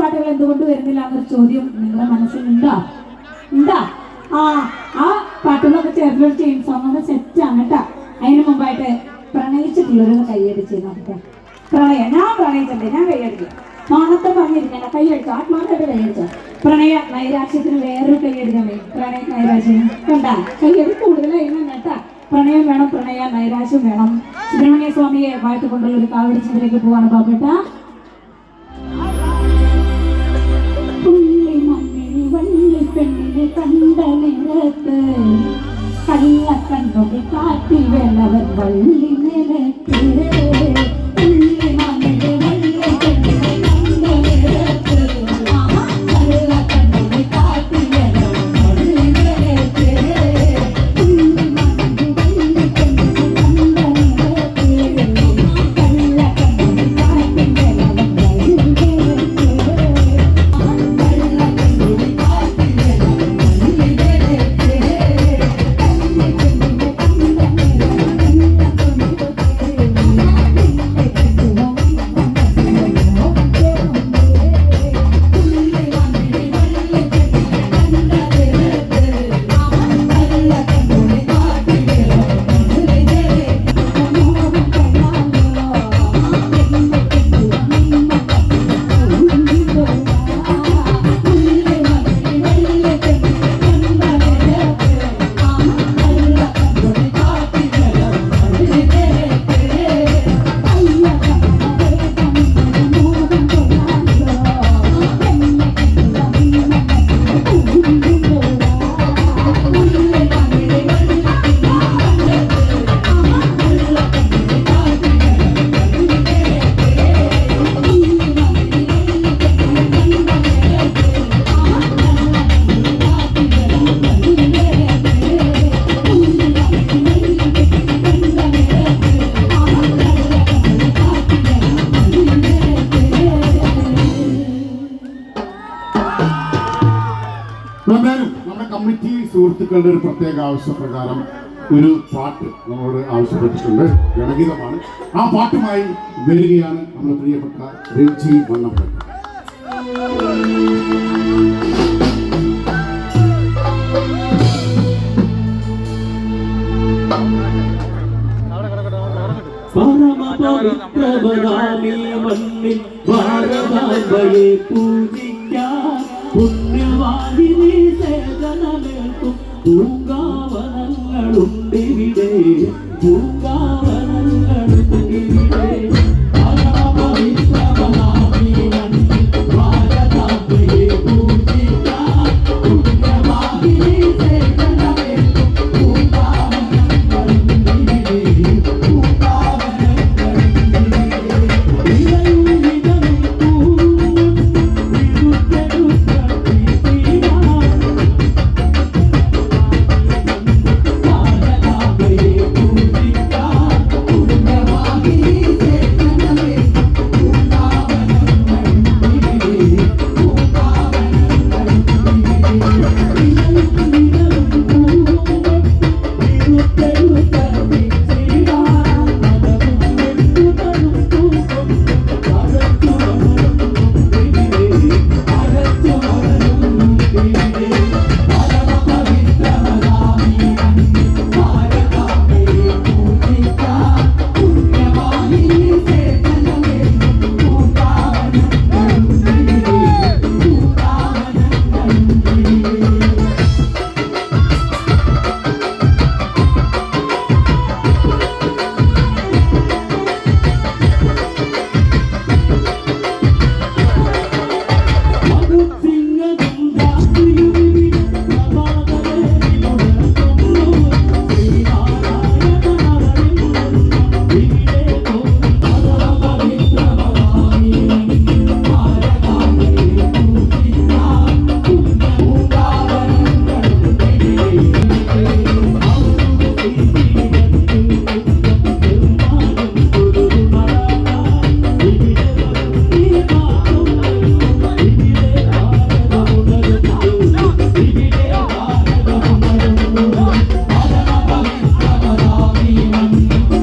പാട്ടുകൾ എന്തുകൊണ്ട് വരുന്നില്ല എന്നൊരു ചോദ്യം നിങ്ങളുടെ മനസ്സിലുണ്ടോ? ഉണ്ടാ? ആ പാട്ടുകളൊക്കെ ചേർത്തുള്ള ചെയിൻ സോങ് സെറ്റാണ് കേട്ടോ. അതിന് മുമ്പായിട്ട് പ്രണയിച്ചിട്ടുള്ളവരൊന്ന് കൈയടിച്ച് നോക്കട്ടെ. ഞാൻ പ്രണയിച്ചിട്ടുണ്ട്, ഞാൻ കൈയടിക്കും. മാനത്തെ പറഞ്ഞിരിക്കണ്ട, കൈയടിച്ചോ, ആത്മാർത്ഥമായിട്ട് കൈയടിച്ചോ. പ്രണയ നൈരാശ്യത്തിന് വേറൊരു കൈയടിക്കാൻ വേണ്ടി പ്രണയ നൈരാശ്യം കണ്ടാ കൈയടി കൂടുതലായി കേട്ടാ. പ്രണയം വേണം, പ്രണയ നൈരാശ്യം വേണം. സുബ്രഹ്മണ്യ സ്വാമിയെ വാഴ്ത്തുകൊണ്ടുള്ള ഒരു കാവടി ചിന്തയിലേക്ക് പോവാണ് ബാബേട്ട. പെണ്ണിനെ കണ്ട നേരത്ത് കള്ളക്കണ്ണൊക്കെ കാട്ടി വേണവർ വള്ളി നിലത്ത് നമ്മുടെ കമ്മിറ്റി സുഹൃത്തുക്കളുടെ ഒരു പ്രത്യേക ആവശ്യപ്രകാരം ഒരു പാട്ട് നമ്മളോട് ആവശ്യപ്പെട്ടിട്ടുണ്ട്. ഗണഗീതമാണ്. ആ പാട്ടുമായി വരികയാണ് നമ്മുടെ പ്രിയപ്പെട്ട രഞ്ജി വണ്ണപ്പൻ. പുണ്യവാദിനി സേവനമേൽക്കും പൂങ്കാവനങ്ങളുണ്ടിവിടെ പൂങ്കാവന